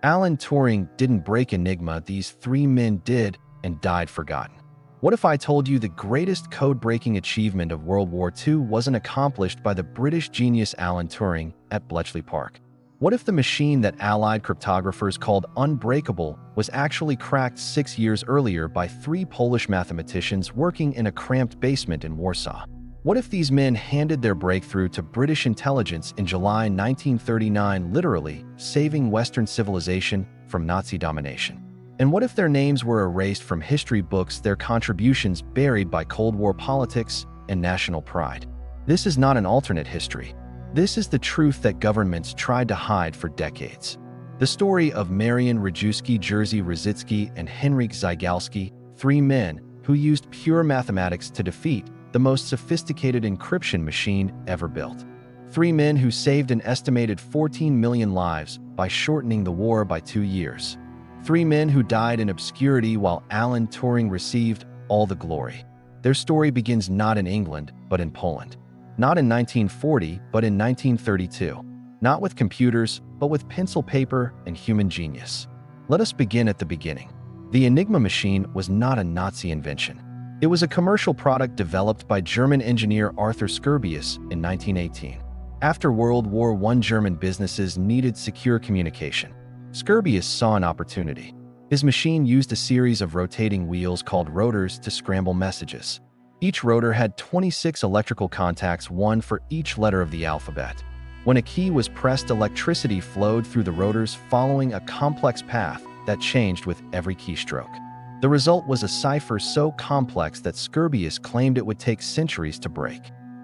Alan Turing didn't break Enigma, these three men did and died forgotten. What if I told you the greatest code-breaking achievement of World War II wasn't accomplished by the British genius Alan Turing at Bletchley Park? What if the machine that Allied cryptographers called unbreakable was actually cracked 6 years earlier by three Polish mathematicians working in a cramped basement in Warsaw? What if these men handed their breakthrough to British intelligence in July 1939, literally saving Western civilization from Nazi domination? And what if their names were erased from history books, their contributions buried by Cold War politics and national pride? This is not an alternate history. This is the truth that governments tried to hide for decades. The story of Marian Rejewski, Jerzy Różycki, and Henryk Zygalski, three men who used pure mathematics to defeat the most sophisticated encryption machine ever built. Three men who saved an estimated 14 million lives by shortening the war by 2 years. Three men who died in obscurity while Alan Turing received all the glory. Their story begins not in England, but in Poland. Not in 1940, but in 1932. Not with computers, but with pencil, paper, and human genius. Let us begin at the beginning. The Enigma machine was not a Nazi invention. It was a commercial product developed by German engineer Arthur Scarbius in 1918. After World War I, German businesses needed secure communication. Scarbius saw an opportunity. His machine used a series of rotating wheels called rotors to scramble messages. Each rotor had 26 electrical contacts, one for each letter of the alphabet. When a key was pressed, electricity flowed through the rotors following a complex path that changed with every keystroke. The result was a cipher so complex that Scarbius claimed it would take centuries to break.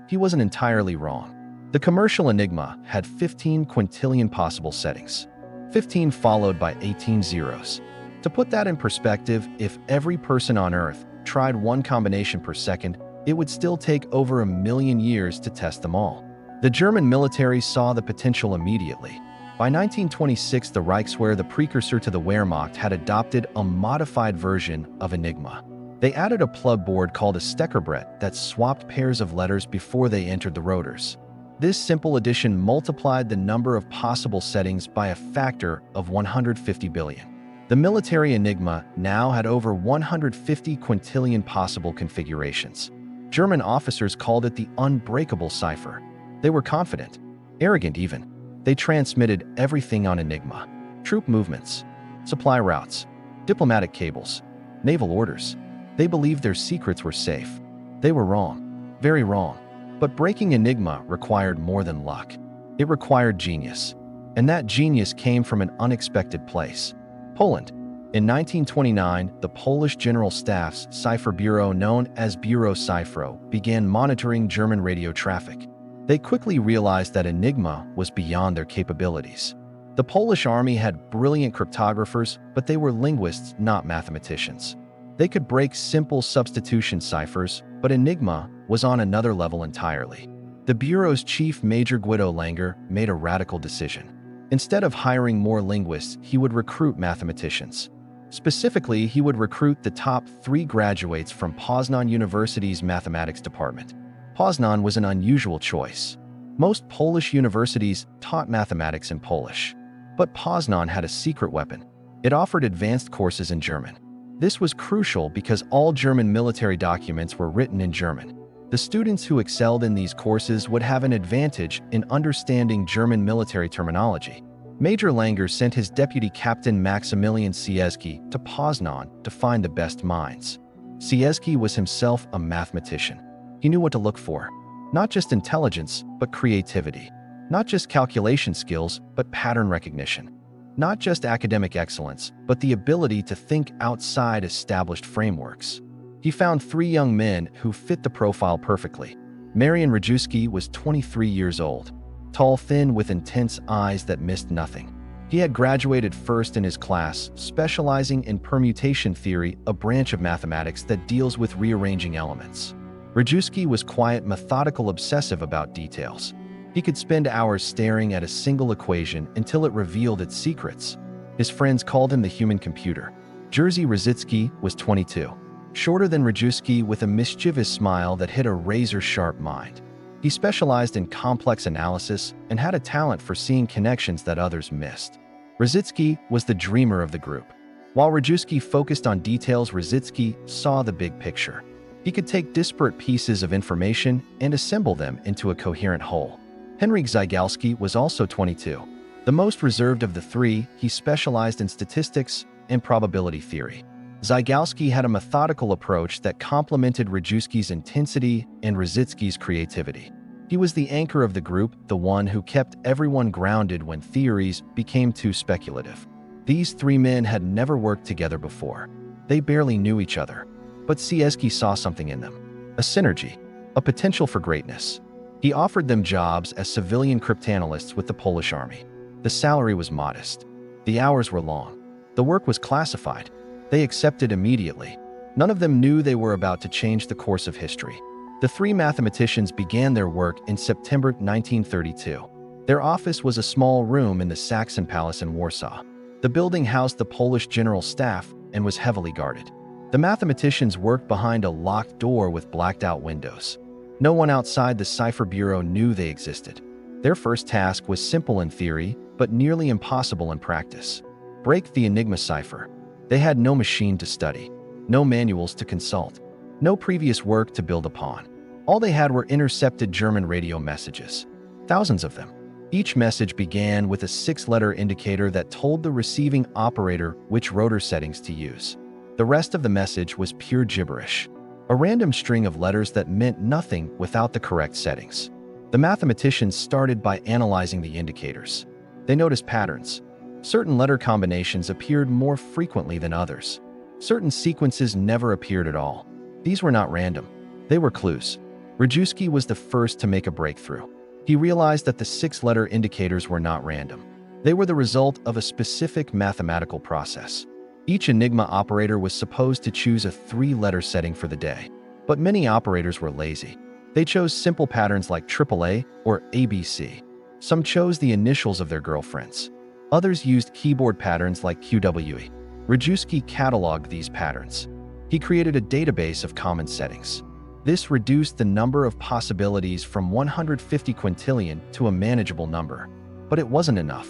He wasn't entirely wrong. The commercial Enigma had 15 quintillion possible settings, 15 followed by 18 zeros. To put that in perspective, if every person on Earth tried one combination per second, it would still take over 1 million years to test them all. The German military saw the potential immediately. By 1926, the Reichswehr, the precursor to the Wehrmacht, had adopted a modified version of Enigma. They added a plug board called a Steckerbrett that swapped pairs of letters before they entered the rotors. This simple addition multiplied the number of possible settings by a factor of 150 billion. The military Enigma now had over 150 quintillion possible configurations. German officers called it the unbreakable cipher. They were confident, arrogant even. They transmitted everything on Enigma: troop movements, supply routes, diplomatic cables, naval orders. They believed their secrets were safe. They were wrong, very wrong. But breaking Enigma required more than luck. It required genius. And that genius came from an unexpected place: Poland. In 1929, the Polish General Staff's cipher bureau, known as Bureau Cyfro, began monitoring German radio traffic. They quickly realized that Enigma was beyond their capabilities. The Polish army had brilliant cryptographers, but they were linguists, not mathematicians. They could break simple substitution ciphers, but Enigma was on another level entirely. The Bureau's chief, Major Guido Langer, made a radical decision. Instead of hiring more linguists, he would recruit mathematicians. Specifically, he would recruit the top 3 graduates from Poznan University's mathematics department. Poznan was an unusual choice. Most Polish universities taught mathematics in Polish. But Poznan had a secret weapon. It offered advanced courses in German. This was crucial because all German military documents were written in German. The students who excelled in these courses would have an advantage in understanding German military terminology. Major Langer sent his deputy captain Maximilian Cieszki to Poznan to find the best minds. Cieszki was himself a mathematician. He knew what to look for. Not just intelligence, but creativity. Not just calculation skills, but pattern recognition. Not just academic excellence, but the ability to think outside established frameworks. He found 3 young men who fit the profile perfectly. Marian Rejewski was 23 years old, tall, thin, with intense eyes that missed nothing. He had graduated first in his class, specializing in permutation theory, a branch of mathematics that deals with rearranging elements. Rejewski was quiet, methodical, obsessive about details. He could spend hours staring at a single equation until it revealed its secrets. His friends called him the human computer. Jerzy Różycki was 22, shorter than Rejewski, with a mischievous smile that hid a razor-sharp mind. He specialized in complex analysis and had a talent for seeing connections that others missed. Różycki was the dreamer of the group. While Rejewski focused on details, Różycki saw the big picture. He could take disparate pieces of information and assemble them into a coherent whole. Henryk Zygalski was also 22. The most reserved of the three, he specialized in statistics and probability theory. Zygalski had a methodical approach that complemented Rejewski's intensity and Różycki's creativity. He was the anchor of the group, the one who kept everyone grounded when theories became too speculative. These three men had never worked together before. They barely knew each other. But Zygalski saw something in them. A synergy, a potential for greatness. He offered them jobs as civilian cryptanalysts with the Polish army. The salary was modest. The hours were long. The work was classified. They accepted immediately. None of them knew they were about to change the course of history. The three mathematicians began their work in September 1932. Their office was a small room in the Saxon Palace in Warsaw. The building housed the Polish general staff and was heavily guarded. The mathematicians worked behind a locked door with blacked-out windows. No one outside the cipher bureau knew they existed. Their first task was simple in theory, but nearly impossible in practice. Break the Enigma cipher. They had no machine to study, no manuals to consult, no previous work to build upon. All they had were intercepted German radio messages. Thousands of them. Each message began with a 6-letter indicator that told the receiving operator which rotor settings to use. The rest of the message was pure gibberish, a random string of letters that meant nothing without the correct settings. The mathematicians started by analyzing the indicators. They noticed patterns. Certain letter combinations appeared more frequently than others. Certain sequences never appeared at all. These were not random. They were clues. Rejewski was the first to make a breakthrough. He realized that the 6-letter indicators were not random. They were the result of a specific mathematical process. Each Enigma operator was supposed to choose a 3-letter setting for the day. But many operators were lazy. They chose simple patterns like AAA or ABC. Some chose the initials of their girlfriends. Others used keyboard patterns like QWE. Rejewski cataloged these patterns. He created a database of common settings. This reduced the number of possibilities from 150 quintillion to a manageable number. But it wasn't enough.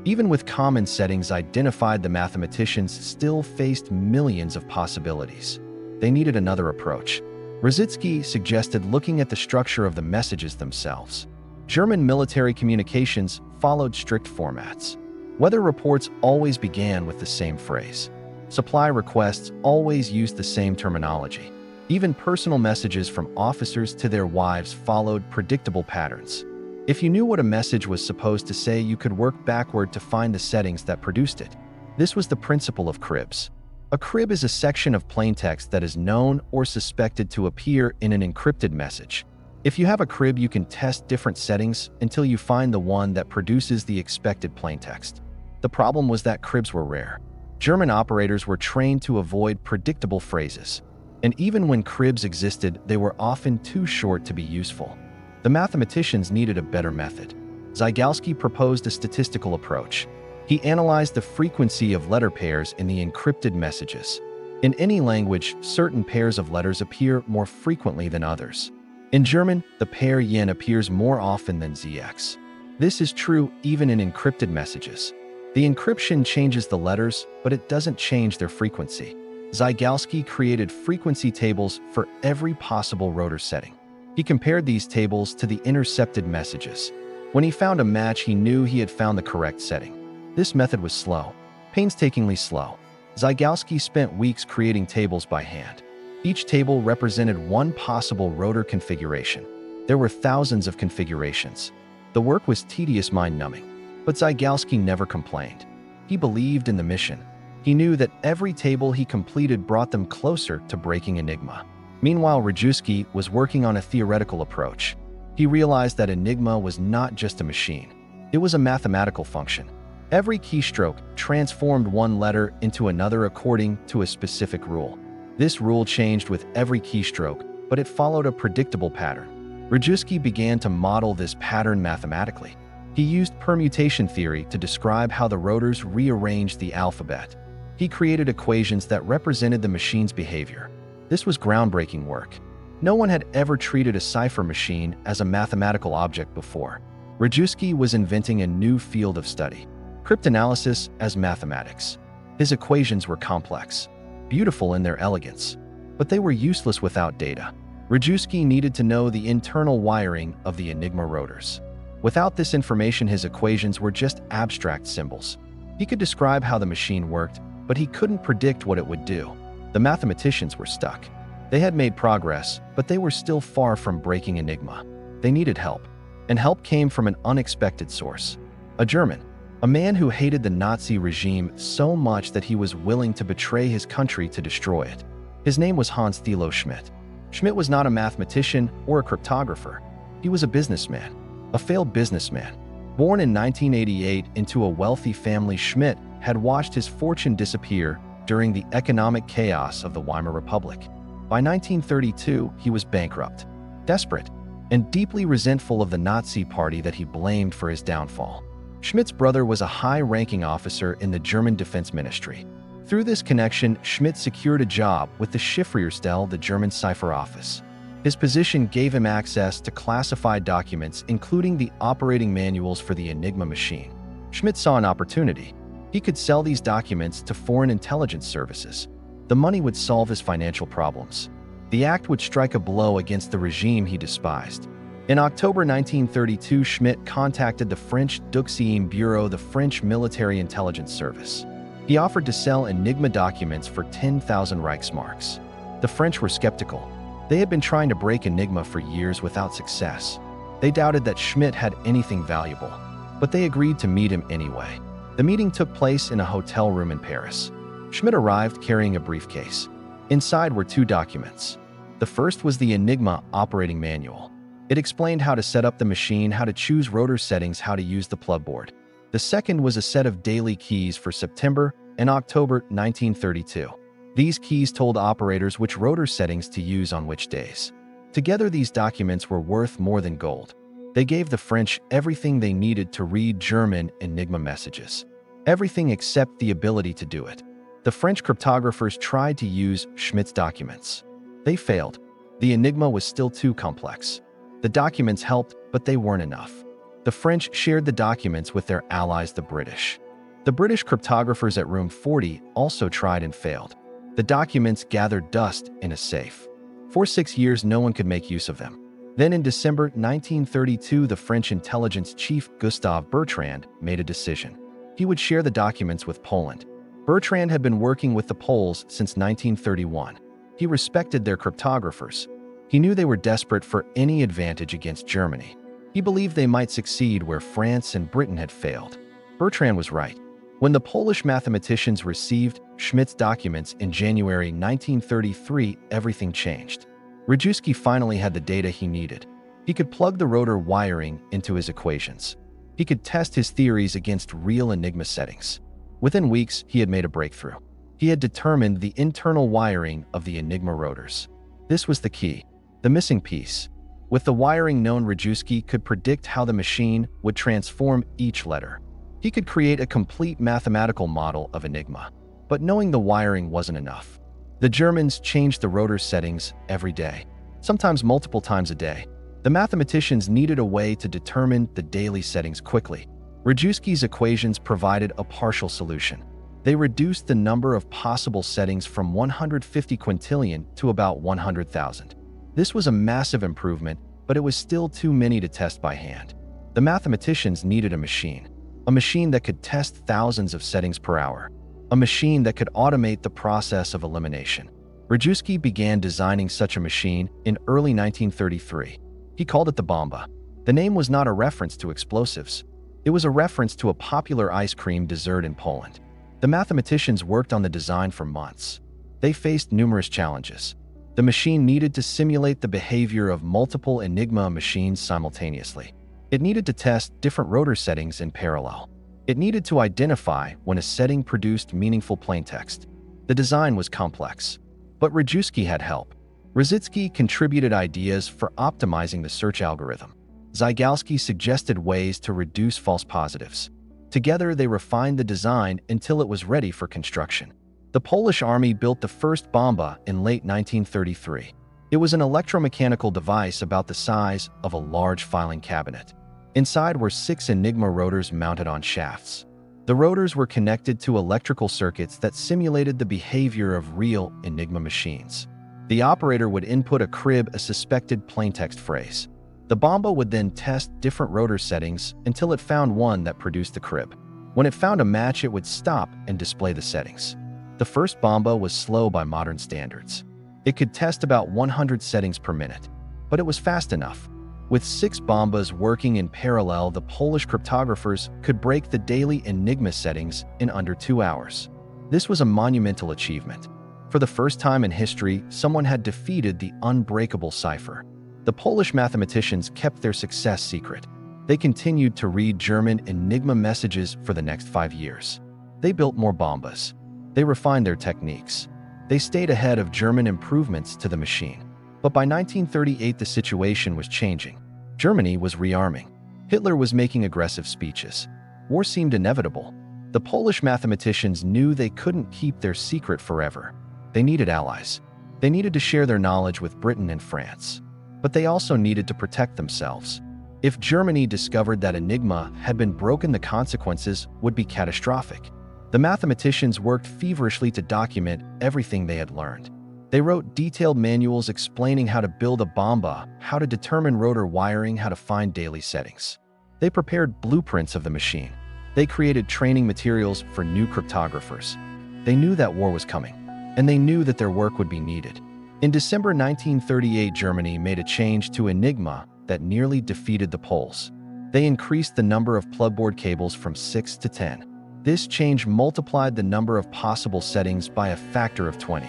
Even with common settings identified, the mathematicians still faced millions of possibilities. They needed another approach. Różycki suggested looking at the structure of the messages themselves. German military communications followed strict formats. Weather reports always began with the same phrase. Supply requests always used the same terminology. Even personal messages from officers to their wives followed predictable patterns. If you knew what a message was supposed to say, you could work backward to find the settings that produced it. This was the principle of cribs. A crib is a section of plaintext that is known or suspected to appear in an encrypted message. If you have a crib, you can test different settings until you find the one that produces the expected plaintext. The problem was that cribs were rare. German operators were trained to avoid predictable phrases. And even when cribs existed, they were often too short to be useful. The mathematicians needed a better method. Zygalski proposed a statistical approach. He analyzed the frequency of letter pairs in the encrypted messages. In any language, certain pairs of letters appear more frequently than others. In German, the pair yen appears more often than zx. This is true even in encrypted messages. The encryption changes the letters, but it doesn't change their frequency. Zygalski created frequency tables for every possible rotor setting. He compared these tables to the intercepted messages. When he found a match, he knew he had found the correct setting. This method was slow, painstakingly slow. Zygalski spent weeks creating tables by hand. Each table represented one possible rotor configuration. There were thousands of configurations. The work was tedious, mind-numbing. But Zygalski never complained. He believed in the mission. He knew that every table he completed brought them closer to breaking Enigma. Meanwhile, Rejewski was working on a theoretical approach. He realized that Enigma was not just a machine. It was a mathematical function. Every keystroke transformed one letter into another according to a specific rule. This rule changed with every keystroke, but it followed a predictable pattern. Rejewski began to model this pattern mathematically. He used permutation theory to describe how the rotors rearranged the alphabet. He created equations that represented the machine's behavior. This was groundbreaking work. No one had ever treated a cipher machine as a mathematical object before. Rejewski was inventing a new field of study. Cryptanalysis as mathematics. His equations were complex, beautiful in their elegance, but they were useless without data. Rejewski needed to know the internal wiring of the Enigma rotors. Without this information, his equations were just abstract symbols. He could describe how the machine worked, but he couldn't predict what it would do. The mathematicians were stuck. They had made progress, but they were still far from breaking Enigma. They needed help, and help came from an unexpected source. A German, a man who hated the Nazi regime so much that he was willing to betray his country to destroy it. His name was Hans Thilo Schmidt. Schmidt was not a mathematician or a cryptographer. He was a businessman, a failed businessman. Born in 1988 into a wealthy family, Schmidt had watched his fortune disappear during the economic chaos of the Weimar Republic. By 1932, he was bankrupt, desperate, and deeply resentful of the Nazi Party that he blamed for his downfall. Schmidt's brother was a high-ranking officer in the German Defense Ministry. Through this connection, Schmidt secured a job with the Chiffrierstelle, the German cipher office. His position gave him access to classified documents, including the operating manuals for the Enigma machine. Schmidt saw an opportunity. He could sell these documents to foreign intelligence services. The money would solve his financial problems. The act would strike a blow against the regime he despised. In October 1932, Schmidt contacted the French Deuxième Bureau, the French military intelligence service. He offered to sell Enigma documents for 10,000 Reichsmarks. The French were skeptical. They had been trying to break Enigma for years without success. They doubted that Schmidt had anything valuable, but they agreed to meet him anyway. The meeting took place in a hotel room in Paris. Schmidt arrived carrying a briefcase. Inside were two documents. The first was the Enigma operating manual. It explained how to set up the machine, how to choose rotor settings, how to use the plug board. The second was a set of daily keys for September and October 1932. These keys told operators which rotor settings to use on which days. Together, these documents were worth more than gold. They gave the French everything they needed to read German Enigma messages. Everything except the ability to do it. The French cryptographers tried to use Schmidt's documents. They failed. The Enigma was still too complex. The documents helped, but they weren't enough. The French shared the documents with their allies, the British. The British cryptographers at Room 40 also tried and failed. The documents gathered dust in a safe. For 6 years, no one could make use of them. Then in December 1932, the French intelligence chief Gustave Bertrand made a decision. He would share the documents with Poland. Bertrand had been working with the Poles since 1931. He respected their cryptographers. He knew they were desperate for any advantage against Germany. He believed they might succeed where France and Britain had failed. Bertrand was right. When the Polish mathematicians received Schmidt's documents in January 1933, everything changed. Rejewski finally had the data he needed. He could plug the rotor wiring into his equations. He could test his theories against real Enigma settings. Within weeks, he had made a breakthrough. He had determined the internal wiring of the Enigma rotors. This was the key, the missing piece. With the wiring known, Rejewski could predict how the machine would transform each letter. He could create a complete mathematical model of Enigma. But knowing the wiring wasn't enough. The Germans changed the rotor settings every day, sometimes multiple times a day. The mathematicians needed a way to determine the daily settings quickly. Rejewski's equations provided a partial solution. They reduced the number of possible settings from 150 quintillion to about 100,000. This was a massive improvement, but it was still too many to test by hand. The mathematicians needed a machine that could test thousands of settings per hour, a machine that could automate the process of elimination. Rejewski began designing such a machine in early 1933. He called it the Bomba. The name was not a reference to explosives. It was a reference to a popular ice cream dessert in Poland. The mathematicians worked on the design for months. They faced numerous challenges. The machine needed to simulate the behavior of multiple Enigma machines simultaneously. It needed to test different rotor settings in parallel. It needed to identify when a setting produced meaningful plaintext. The design was complex, but Rejewski had help. Różycki contributed ideas for optimizing the search algorithm. Zygalski suggested ways to reduce false positives. Together, they refined the design until it was ready for construction. The Polish army built the first Bomba in late 1933. It was an electromechanical device about the size of a large filing cabinet. Inside were 6 Enigma rotors mounted on shafts. The rotors were connected to electrical circuits that simulated the behavior of real Enigma machines. The operator would input a crib, a suspected plaintext phrase. The bomba would then test different rotor settings until it found one that produced the crib. When it found a match, it would stop and display the settings. The first bomba was slow by modern standards. It could test about 100 settings per minute, but it was fast enough. With 6 bombas working in parallel, the Polish cryptographers could break the daily Enigma settings in under 2 hours. This was a monumental achievement. For the first time in history, someone had defeated the unbreakable cipher. The Polish mathematicians kept their success secret. They continued to read German Enigma messages for the next 5 years. They built more bombas. They refined their techniques. They stayed ahead of German improvements to the machine. But by 1938, the situation was changing. Germany was rearming. Hitler was making aggressive speeches. War seemed inevitable. The Polish mathematicians knew they couldn't keep their secret forever. They needed allies. They needed to share their knowledge with Britain and France. But they also needed to protect themselves. If Germany discovered that Enigma had been broken, the consequences would be catastrophic. The mathematicians worked feverishly to document everything they had learned. They wrote detailed manuals explaining how to build a bomba, how to determine rotor wiring, how to find daily settings. They prepared blueprints of the machine. They created training materials for new cryptographers. They knew that war was coming, and they knew that their work would be needed. In December 1938, Germany made a change to Enigma that nearly defeated the Poles. They increased the number of plugboard cables from 6 to 10. This change multiplied the number of possible settings by a factor of 20.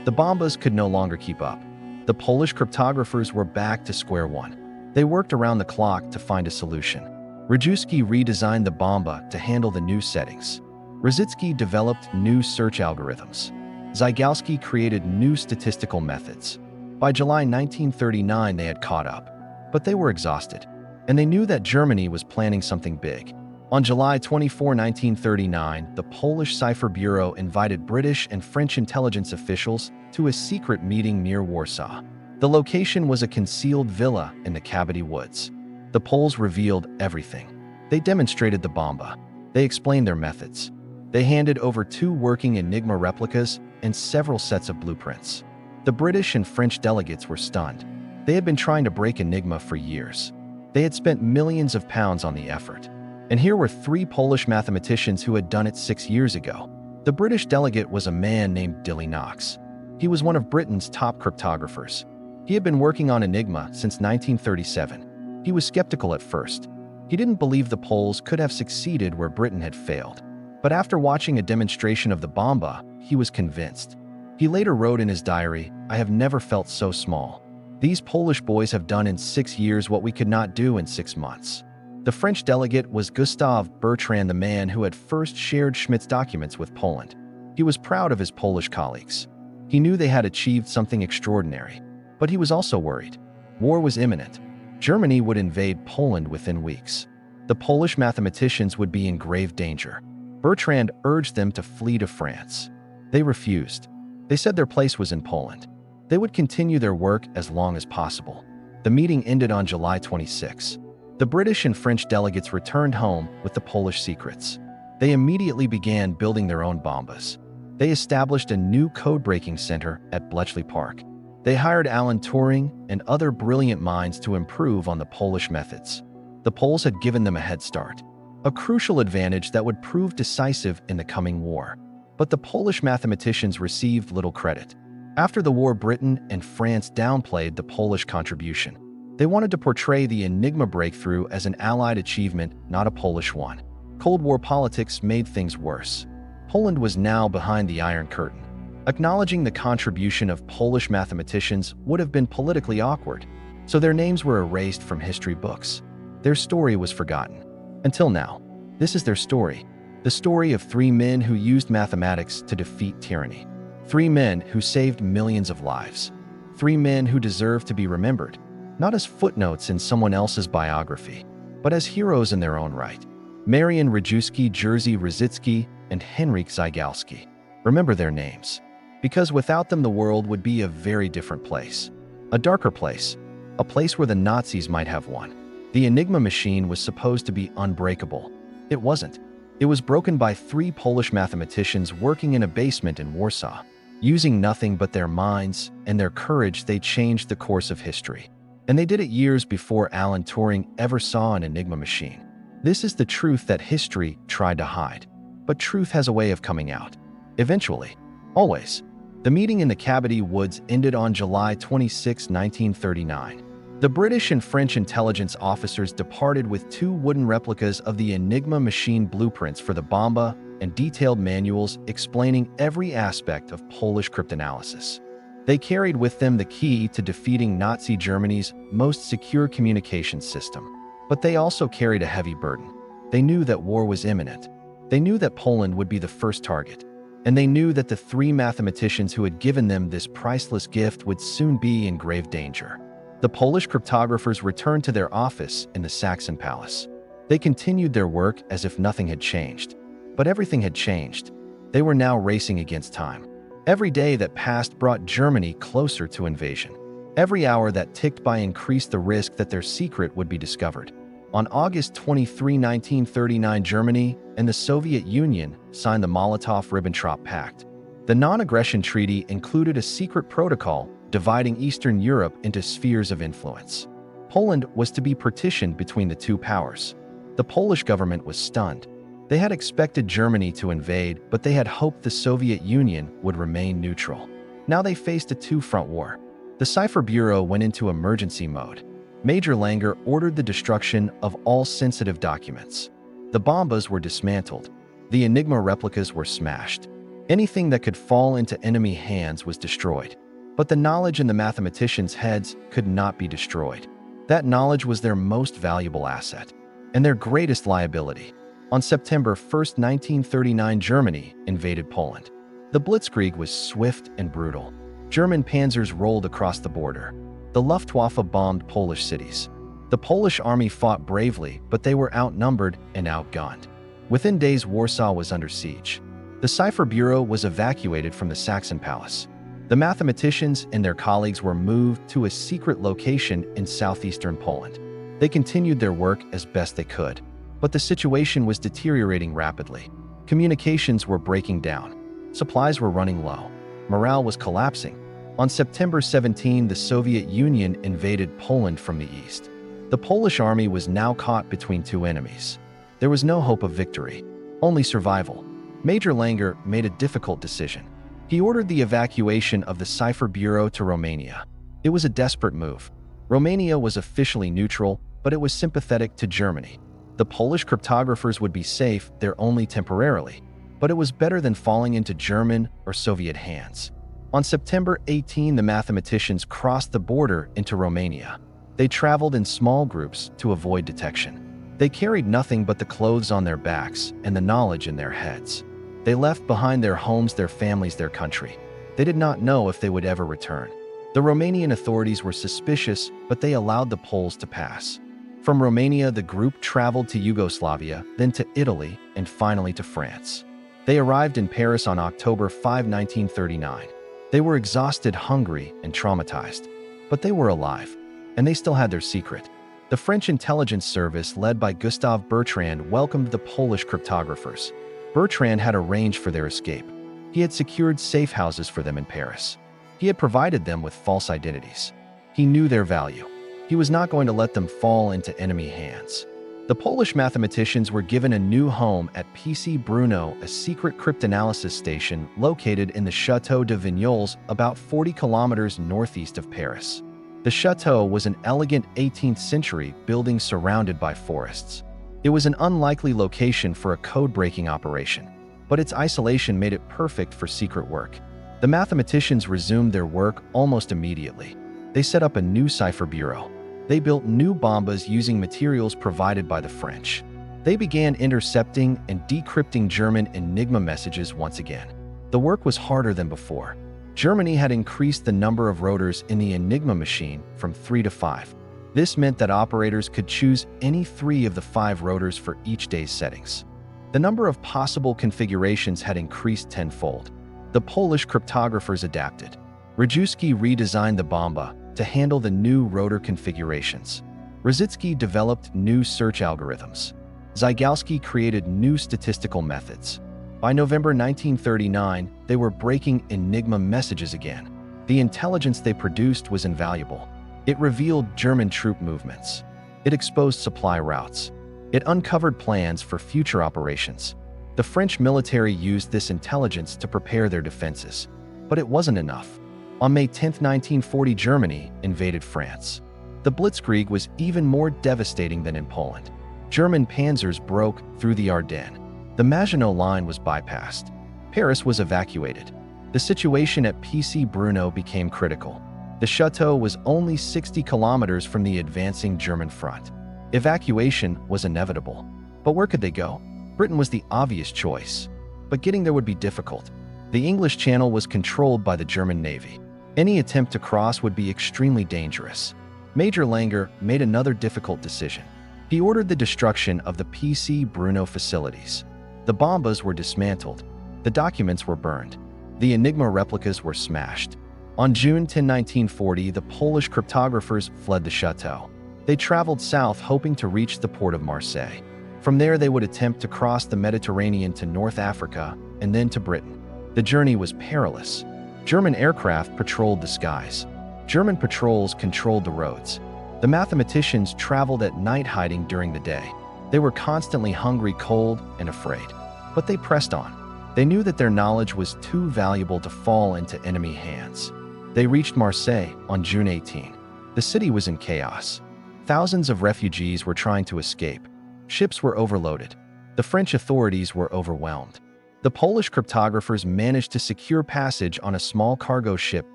The bombas could no longer keep up. The Polish cryptographers were back to square one. They worked around the clock to find a solution. Rejewski redesigned the bomba to handle the new settings. Różycki developed new search algorithms. Zygalski created new statistical methods. By July 1939, they had caught up. But they were exhausted, and they knew that Germany was planning something big. On July 24, 1939, the Polish Cipher Bureau invited British and French intelligence officials to a secret meeting near Warsaw. The location was a concealed villa in the Kabety Woods. The Poles revealed everything. They demonstrated the bomba. They explained their methods. They handed over 2 working Enigma replicas and several sets of blueprints. The British and French delegates were stunned. They had been trying to break Enigma for years. They had spent millions of pounds on the effort. And here were 3 Polish mathematicians who had done it 6 years ago. The British delegate was a man named Dilly Knox. He was one of Britain's top cryptographers. He had been working on Enigma since 1937. He was skeptical at first. He didn't believe the Poles could have succeeded where Britain had failed. But after watching a demonstration of the bomba, he was convinced. He later wrote in his diary, "I have never felt so small. These Polish boys have done in 6 years what we could not do in 6 months." The French delegate was Gustave Bertrand, the man who had first shared Schmidt's documents with Poland. He was proud of his Polish colleagues. He knew they had achieved something extraordinary, but he was also worried. War was imminent. Germany would invade Poland within weeks. The Polish mathematicians would be in grave danger. Bertrand urged them to flee to France. They refused. They said their place was in Poland. They would continue their work as long as possible. The meeting ended on July 26. The British and French delegates returned home with the Polish secrets. They immediately began building their own bombas. They established a new code-breaking center at Bletchley Park. They hired Alan Turing and other brilliant minds to improve on the Polish methods. The Poles had given them a head start, a crucial advantage that would prove decisive in the coming war. But the Polish mathematicians received little credit. After the war, Britain and France downplayed the Polish contribution. They wanted to portray the Enigma breakthrough as an Allied achievement, not a Polish one. Cold War politics made things worse. Poland was now behind the Iron Curtain. Acknowledging the contribution of Polish mathematicians would have been politically awkward, so their names were erased from history books. Their story was forgotten. Until now, this is their story. The story of 3 men who used mathematics to defeat tyranny. 3 men who saved millions of lives. 3 men who deserve to be remembered, not as footnotes in someone else's biography, but as heroes in their own right. Marian Rejewski, Jerzy Różycki, and Henryk Zygalski. Remember their names, because without them the world would be a very different place. A darker place, a place where the Nazis might have won. The Enigma machine was supposed to be unbreakable. It wasn't. It was broken by three Polish mathematicians working in a basement in Warsaw. Using nothing but their minds and their courage, they changed the course of history. And they did it years before Alan Turing ever saw an Enigma machine. This is the truth that history tried to hide. But truth has a way of coming out. Eventually. Always. The meeting in the Cavity Woods ended on July 26, 1939. The British and French intelligence officers departed with two wooden replicas of the Enigma machine blueprints for the bomba and detailed manuals explaining every aspect of Polish cryptanalysis. They carried with them the key to defeating Nazi Germany's most secure communications system. But they also carried a heavy burden. They knew that war was imminent. They knew that Poland would be the first target. And they knew that the three mathematicians who had given them this priceless gift would soon be in grave danger. The Polish cryptographers returned to their office in the Saxon Palace. They continued their work as if nothing had changed. But everything had changed. They were now racing against time. Every day that passed brought Germany closer to invasion. Every hour that ticked by increased the risk that their secret would be discovered. On August 23, 1939, Germany and the Soviet Union signed the Molotov-Ribbentrop Pact. The non-aggression treaty included a secret protocol dividing Eastern Europe into spheres of influence. Poland was to be partitioned between the two powers. The Polish government was stunned. They had expected Germany to invade, but they had hoped the Soviet Union would remain neutral. Now they faced a two-front war. The Cipher Bureau went into emergency mode. Major Langer ordered the destruction of all sensitive documents. The bombas were dismantled. The Enigma replicas were smashed. Anything that could fall into enemy hands was destroyed. But the knowledge in the mathematicians' heads could not be destroyed. That knowledge was their most valuable asset and their greatest liability. On September 1, 1939, Germany invaded Poland. The Blitzkrieg was swift and brutal. German panzers rolled across the border. The Luftwaffe bombed Polish cities. The Polish army fought bravely, but they were outnumbered and outgunned. Within days, Warsaw was under siege. The Cipher Bureau was evacuated from the Saxon Palace. The mathematicians and their colleagues were moved to a secret location in southeastern Poland. They continued their work as best they could, but the situation was deteriorating rapidly. Communications were breaking down. Supplies were running low. Morale was collapsing. On September 17, the Soviet Union invaded Poland from the east. The Polish army was now caught between two enemies. There was no hope of victory, only survival. Major Langer made a difficult decision. He ordered the evacuation of the Cipher Bureau to Romania. It was a desperate move. Romania was officially neutral, but it was sympathetic to Germany. The Polish cryptographers would be safe there only temporarily, but it was better than falling into German or Soviet hands. On September 18, the mathematicians crossed the border into Romania. They traveled in small groups to avoid detection. They carried nothing but the clothes on their backs and the knowledge in their heads. They left behind their homes, their families, their country. They did not know if they would ever return. The Romanian authorities were suspicious, but they allowed the Poles to pass. From Romania, the group traveled to Yugoslavia, then to Italy, and finally to France. They arrived in Paris on October 5, 1939. They were exhausted, hungry, and traumatized. But they were alive, and they still had their secret. The French intelligence service, led by Gustave Bertrand, welcomed the Polish cryptographers. Bertrand had arranged for their escape. He had secured safe houses for them in Paris. He had provided them with false identities. He knew their value. He was not going to let them fall into enemy hands. The Polish mathematicians were given a new home at PC Bruno, a secret cryptanalysis station located in the Château de Vignoles, about 40 kilometers northeast of Paris. The chateau was an elegant 18th-century building surrounded by forests. It was an unlikely location for a code-breaking operation, but its isolation made it perfect for secret work. The mathematicians resumed their work almost immediately. They set up a new Cipher Bureau. They built new bombas using materials provided by the French. They began intercepting and decrypting German Enigma messages once again. The work was harder than before. Germany had increased the number of rotors in the Enigma machine from 3 to 5. This meant that operators could choose any 3 of the 5 rotors for each day's settings. The number of possible configurations had increased tenfold. The Polish cryptographers adapted. Rejewski redesigned the bomba to handle the new rotor configurations. Różycki developed new search algorithms. Zygalski created new statistical methods. By November 1939, they were breaking Enigma messages again. The intelligence they produced was invaluable. It revealed German troop movements. It exposed supply routes. It uncovered plans for future operations. The French military used this intelligence to prepare their defenses. But it wasn't enough. On May 10, 1940, Germany invaded France. The Blitzkrieg was even more devastating than in Poland. German panzers broke through the Ardennes. The Maginot Line was bypassed. Paris was evacuated. The situation at PC Brno became critical. The chateau was only 60 kilometers from the advancing German front. Evacuation was inevitable. But where could they go? Britain was the obvious choice. But getting there would be difficult. The English Channel was controlled by the German Navy. Any attempt to cross would be extremely dangerous. Major Langer made another difficult decision. He ordered the destruction of the PC Brno facilities. The bombas were dismantled. The documents were burned. The Enigma replicas were smashed. On June 10, 1940, the Polish cryptographers fled the chateau. They traveled south, hoping to reach the port of Marseille. From there, they would attempt to cross the Mediterranean to North Africa and then to Britain. The journey was perilous. German aircraft patrolled the skies. German patrols controlled the roads. The mathematicians traveled at night, hiding during the day. They were constantly hungry, cold, and afraid. But they pressed on. They knew that their knowledge was too valuable to fall into enemy hands. They reached Marseille on June 18. The city was in chaos. Thousands of refugees were trying to escape. Ships were overloaded. The French authorities were overwhelmed. The Polish cryptographers managed to secure passage on a small cargo ship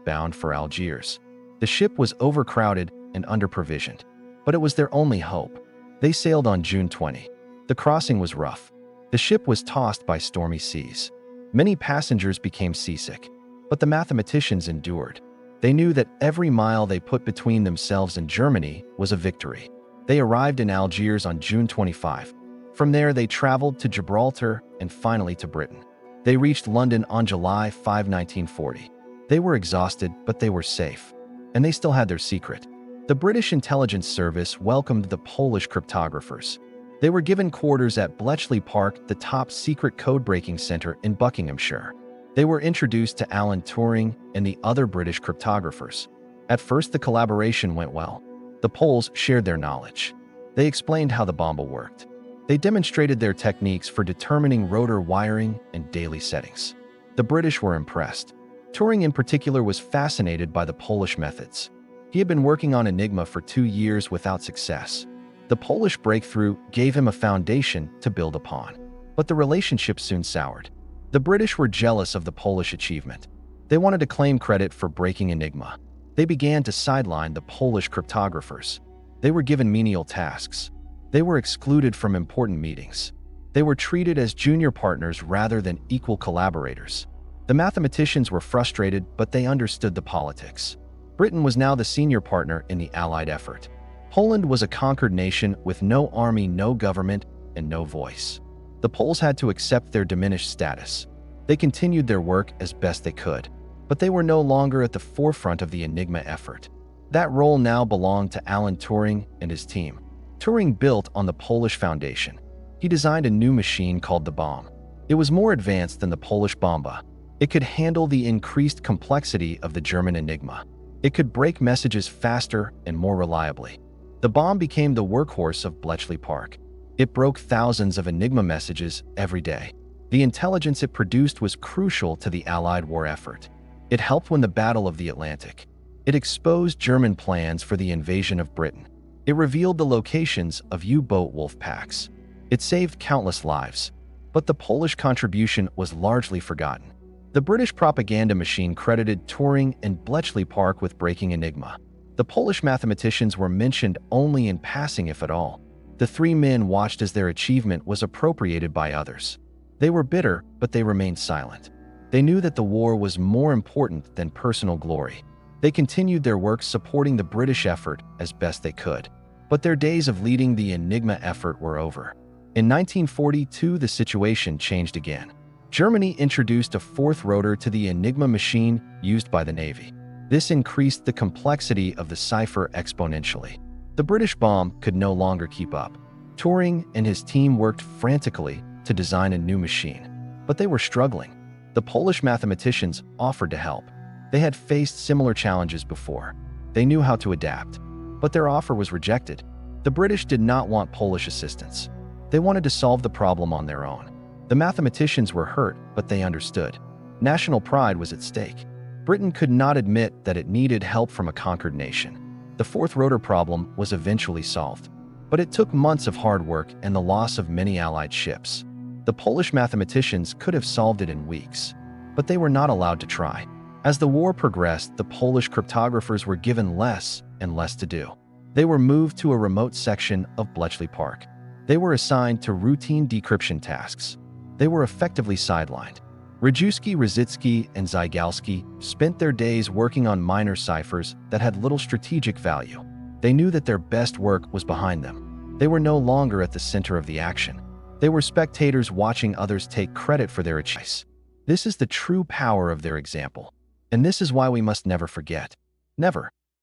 bound for Algiers. The ship was overcrowded and underprovisioned, but it was their only hope. They sailed on June 20. The crossing was rough. The ship was tossed by stormy seas. Many passengers became seasick, but the mathematicians endured. They knew that every mile they put between themselves and Germany was a victory. They arrived in Algiers on June 25. From there, they traveled to Gibraltar and finally to Britain. They reached London on July 5, 1940. They were exhausted, but they were safe. And they still had their secret. The British intelligence service welcomed the Polish cryptographers. They were given quarters at Bletchley Park, the top secret code-breaking center in Buckinghamshire. They were introduced to Alan Turing and the other British cryptographers. At first, the collaboration went well. The Poles shared their knowledge. They explained how the bomba worked. They demonstrated their techniques for determining rotor wiring and daily settings. The British were impressed. Turing in particular was fascinated by the Polish methods. He had been working on Enigma for 2 years without success. The Polish breakthrough gave him a foundation to build upon. But the relationship soon soured. The British were jealous of the Polish achievement. They wanted to claim credit for breaking Enigma. They began to sideline the Polish cryptographers. They were given menial tasks. They were excluded from important meetings. They were treated as junior partners rather than equal collaborators. The mathematicians were frustrated, but they understood the politics. Britain was now the senior partner in the Allied effort. Poland was a conquered nation with no army, no government, and no voice. The Poles had to accept their diminished status. They continued their work as best they could, but they were no longer at the forefront of the Enigma effort. That role now belonged to Alan Turing and his team. Turing built on the Polish foundation. He designed a new machine called the bomb. It was more advanced than the Polish bomba. It could handle the increased complexity of the German Enigma. It could break messages faster and more reliably. The bomb became the workhorse of Bletchley Park. It broke thousands of Enigma messages every day. The intelligence it produced was crucial to the Allied war effort. It helped win the Battle of the Atlantic. It exposed German plans for the invasion of Britain. It revealed the locations of U-boat wolf packs. It saved countless lives. But the Polish contribution was largely forgotten. The British propaganda machine credited Turing and Bletchley Park with breaking Enigma. The Polish mathematicians were mentioned only in passing, if at all. The 3 men watched as their achievement was appropriated by others. They were bitter, but they remained silent. They knew that the war was more important than personal glory. They continued their work supporting the British effort as best they could. But their days of leading the Enigma effort were over. In 1942, the situation changed again. Germany introduced a 4th rotor to the Enigma machine used by the Navy. This increased the complexity of the cipher exponentially. The British bomb could no longer keep up. Turing and his team worked frantically to design a new machine, but they were struggling. The Polish mathematicians offered to help. They had faced similar challenges before. They knew how to adapt, but their offer was rejected. The British did not want Polish assistance. They wanted to solve the problem on their own. The mathematicians were hurt, but they understood. National pride was at stake. Britain could not admit that it needed help from a conquered nation. The fourth rotor problem was eventually solved, but it took months of hard work and the loss of many Allied ships. The Polish mathematicians could have solved it in weeks, but they were not allowed to try. As the war progressed, the Polish cryptographers were given less and less to do. They were moved to a remote section of Bletchley Park. They were assigned to routine decryption tasks. They were effectively sidelined. Rejewski, Różycki, and Zygalski spent their days working on minor ciphers that had little strategic value. They knew that their best work was behind them. They were no longer at the center of the action. They were spectators watching others take credit for their achievements. This is the true power of their example. And this is why we must never forget. Never.